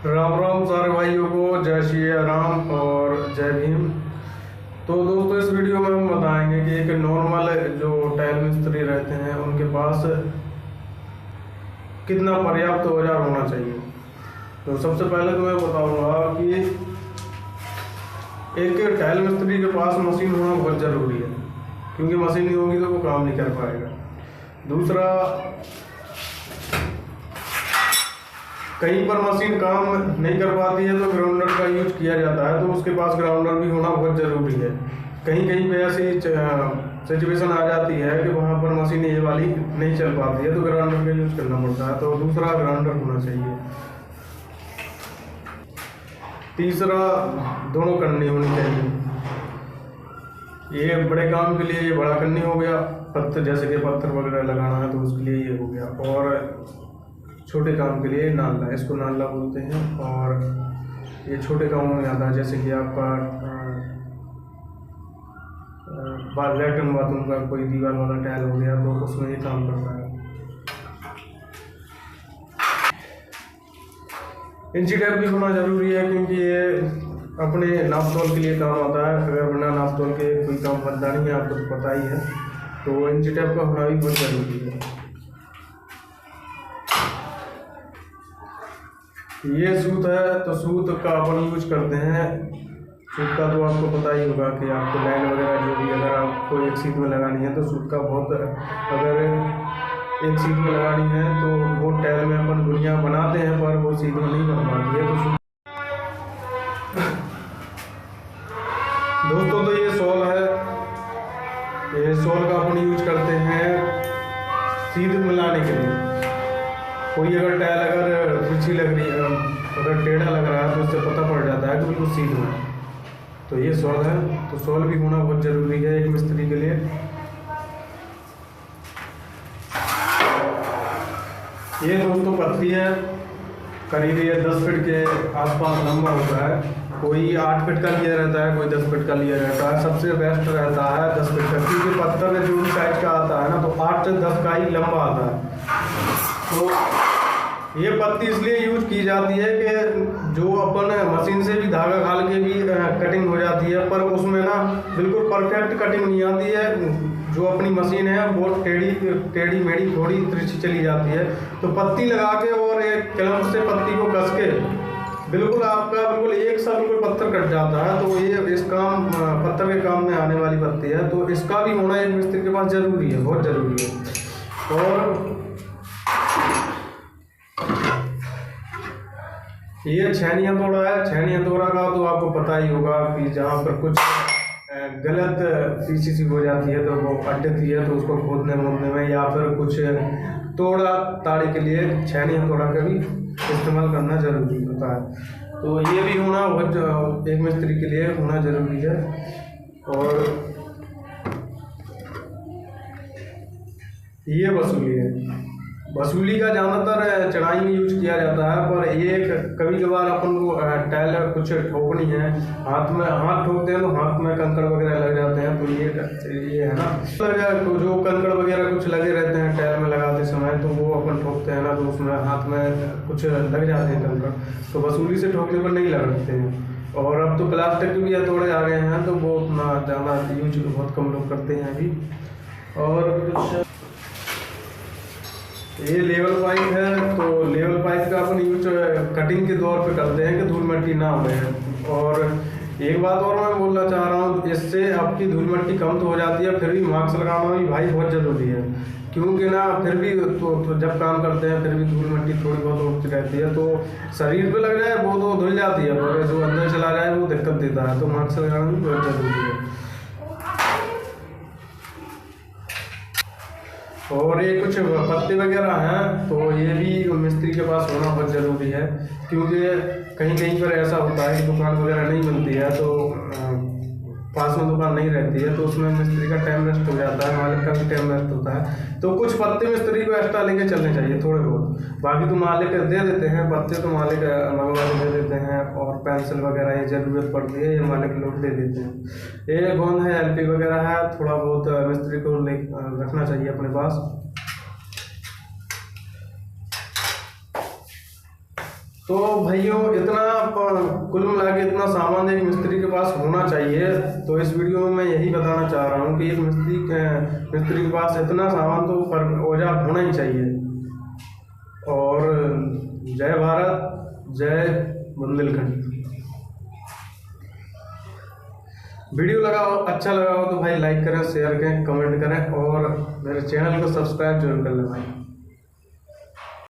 राम राम सारे भाइयों को, जय श्री राम और जय भीम। तो दोस्तों, इस वीडियो में हम बताएंगे कि एक नॉर्मल जो टाइल मिस्त्री रहते हैं उनके पास कितना पर्याप्त औजार होना चाहिए। तो सबसे पहले तो मैं बताऊंगा कि एक टाइल मिस्त्री के पास मशीन होना बहुत ज़रूरी है, क्योंकि मशीन नहीं होगी तो वो काम नहीं कर पाएगा। दूसरा, कहीं पर मशीन काम नहीं कर पाती है तो ग्राउंडर का यूज किया जाता है, तो उसके पास ग्राउंडर भी होना बहुत ज़रूरी है। कहीं कहीं पे ऐसी सिचुएशन आ जाती है कि वहाँ पर मशीन ये वाली नहीं चल पाती है तो ग्राउंडर का यूज करना पड़ता है। तो दूसरा, ग्राउंडर होना चाहिए। तीसरा, दोनों करनी होनी चाहिए। ये बड़े काम के लिए ये बड़ा करनी हो गया, पत्थर जैसे कि पत्थर वगैरह लगाना है तो उसके लिए ये हो गया, और छोटे काम के लिए नाला, इसको नाला बोलते हैं। और ये छोटे कामों में आता है, जैसे कि आपका लैट्रिन बाथरूम का कोई दीवार वाला टाइल हो गया तो उसमें ये काम करता है। इंची टेप भी होना ज़रूरी है, क्योंकि ये अपने नापतोल के लिए काम आता है। अगर बिना नापतोल के कोई काम बनता नहीं है, आपको तो पता ही है, तो इंची टेप का होना भी बहुत ज़रूरी है। ये सूत है, तो सूत का अपन यूज करते हैं। सूत का तो आपको पता ही होगा कि आपको लाइन वगैरह जो भी अगर आपको एक सीट में लगानी है तो सूत का बहुत, अगर एक सीट में लगानी है तो वो टाइल में अपन दुनिया बनाते हैं पर वो सीट में नहीं बन पाती है। तो दोस्तों, तो ये सॉल है, ये सॉल का अपन यूज करते हैं सीध मिलाने के लिए। कोई अगर टाइल अगर तिरछी लग रही है, अगर टेढ़ा लग रहा है तो उससे पता पड़ जाता है कि बिल्कुल सीधा है, तो ये सॉल है। तो सॉल भी होना बहुत ज़रूरी है एक मिस्त्री के लिए। ये दोस्तों पत्ती है, करीब ये 10 फीट के आसपास लंबा होता है। कोई 8 फीट का लिया रहता है, कोई 10 फीट का लिया रहता है। सबसे बेस्ट रहता है 10 फीट का, क्योंकि पत्थर जो भी साइज का आता है ना तो 8 से 10 का ही लंबा आता है। तो ये पत्ती इसलिए यूज की जाती है कि जो अपन मशीन से भी धागा खाल के भी कटिंग हो जाती है, पर उसमें ना बिल्कुल परफेक्ट कटिंग नहीं आती है। जो अपनी मशीन है वो टेढ़ी मेढ़ी थोड़ी तिरछी चली जाती है। तो पत्ती लगा के और एक क्लैंप से पत्ती को कस के बिल्कुल आपका बिल्कुल एक सा बिल्कुल पत्थर कट जाता है। तो ये इस काम पत्थर के काम में आने वाली पत्ती है, तो इसका भी होना एक मिस्त्री के पास ज़रूरी है, बहुत ज़रूरी है। और ये छेनी हथौड़ा है। छेनी हथौड़ा का तो आपको पता ही होगा कि जहाँ पर कुछ गलत पीसी हो जाती है तो वो अटकती है, तो उसको खोदने मोदने में या फिर कुछ तोड़ा ताड़ी के लिए छेनी हथौड़ा का भी इस्तेमाल करना ज़रूरी होता है। तो ये भी होना बहुत एक मिस्त्री के लिए होना ज़रूरी है। और ये वसूली है। वसूली का ज़्यादातर चढ़ाई में यूज किया जाता है, पर ये कभी कभार अपन को टाइल कुछ ठोकनी है, हाथ ठोकते हैं तो हाथ में कंकड़ वगैरह लग जाते हैं। तो ये है ना, तो जो कंकड़ वगैरह कुछ लगे रहते हैं टाइल में लगाते समय, तो वो अपन ठोकते हैं ना तो उसमें हाथ में कुछ लग जाते हैं कंकड़, तो वसूली से ठोकने पर नहीं लगते हैं। और अब तो प्लास्टिक के भी हथौड़े आ गए हैं, तो वो उतना ज़्यादा यूज बहुत कम लोग करते हैं अभी। और कुछ ये लेवल पाइप है, तो लेवल पाइप का अपन यूज कटिंग के दौर पे करते हैं कि धूल मिट्टी ना हो। और एक बात और मैं बोलना चाह रहा हूँ, इससे आपकी धूल मिट्टी कम तो हो जाती है, फिर भी मास्क लगाना भी भाई बहुत ज़रूरी है, क्योंकि ना फिर भी तो जब काम करते हैं फिर भी धूल मिट्टी थोड़ी बहुत उड़ती रहती है। तो शरीर पे लग जाए वो तो धुल जाती है, पर जो अंदर चला जाए वो दिक्कत देता है, तो मास्क लगाना भी बहुत ज़रूरी है। और ये कुछ पत्ते वगैरह हैं, तो ये भी मिस्त्री के पास होना बहुत ज़रूरी है, क्योंकि कहीं कहीं पर ऐसा होता है कि दुकान वगैरह नहीं मिलती है, तो पास में दुकान नहीं रहती है, तो उसमें मिस्त्री का टाइम वेस्ट हो जाता है, मालिक का भी टाइम वेस्ट होता है। तो कुछ पत्ते मिस्त्री को एक्स्ट्रा लेके चलने चाहिए थोड़े बहुत, बाकी तो मालिक दे देते हैं, पत्ते तो मालिक मंगवा के दे देते हैं। और पेंसिल वगैरह ये ज़रूरत पड़ती है, ये मालिक लोग दे देते हैं। ये गोंद है, एलपी वगैरह है, थोड़ा बहुत मिस्त्री को रखना चाहिए अपने पास। तो भाइयों इतना कुल मिला के इतना सामान एक मिस्त्री के पास होना चाहिए। तो इस वीडियो में मैं यही बताना चाह रहा हूँ कि एक मिस्त्री के पास इतना सामान तो औजार होना ही चाहिए। और जय भारत, जय बुंदेलखंड। वीडियो अच्छा लगा हो तो भाई लाइक करें, शेयर करें, कमेंट करें और मेरे चैनल को सब्सक्राइब जरूर कर लें भाई।